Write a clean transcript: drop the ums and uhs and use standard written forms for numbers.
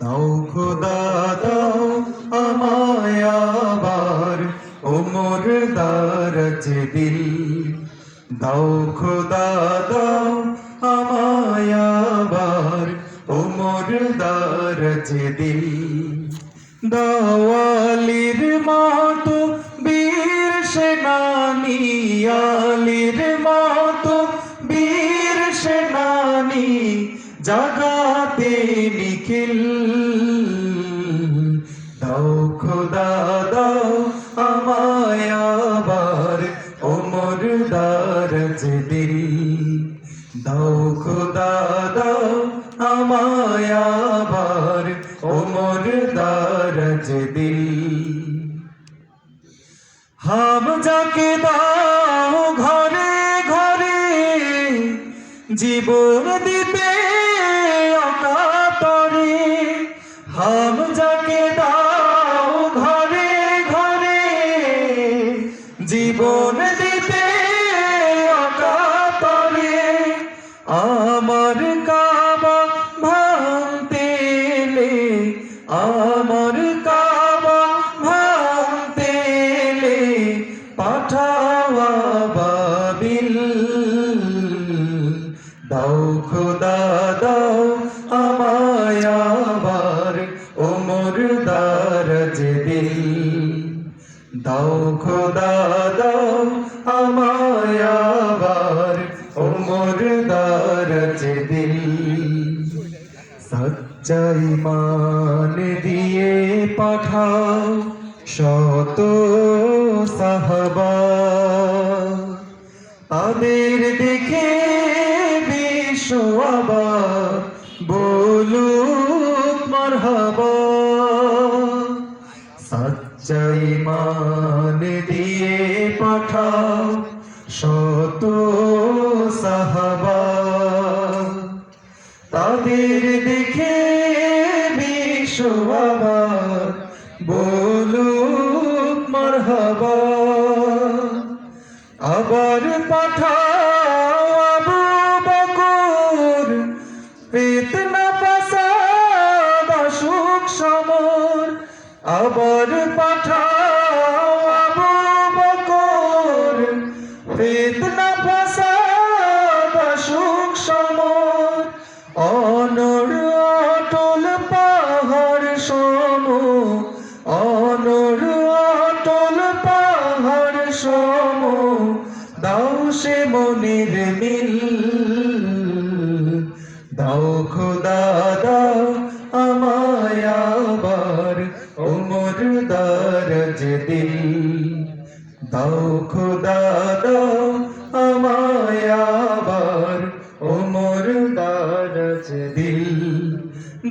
দাও খোদা দাও আমায় আবার ওমর দারাজ দিল। দাও খোদা দাও আমায় আবার ওমর দারাজ দিল। দাওয়ালির মতো বীর সেনানী, আলীর মতো বীর সেনানী জাগাতে নিখিল। দাও খোদা দাও আমায় আবার ওমর দারাজ দিল। দাও খোদা দাও আমায় আবার ওমর দারাজ দিল। হামজাকে দাও ঘরে ঘরে জীবন দিতে অকাতরে। হামজাকে দাও ঘরে ঘরে জীবন দিতে অকাতরে। আমার কাবা ভাঙতে এলে, আমার কাবা ভাঙতে এলে পাঠাও আবাবিল। দাও খোদা দাও আমায় আবার ওমর দারাজ দিল। দাও খোদা দাও আমায় আবার ওমর দারাজ দিল। সচ্চা ঈমান দিয়ে পাঠাও শত সাহাবা, তাদের দেখে বিশ্ব আবার বলুক মারহাবা। সচ্চা ঈমান দিয়ে পাঠাও শত সাহাবা, তাদের দেখে বিশ্ব আবার বলুক মারহাবা। আবার পাঠাও আবু বকর, ফিতনা ফাসাদ অসুখ সমর। আবার পাঠাও আবু বকর, ফিতনা ফাসাদ অসুখ সমর। অনর অটল পাহাড় সম, অনর অটল পাহাড় সম দাও সে মনির মিল। দাও খোদা দাও আমায় আবার ওমর দারাজ দিল। দাও খোদা দাও আমায় আবার ওমর দারাজ দিল।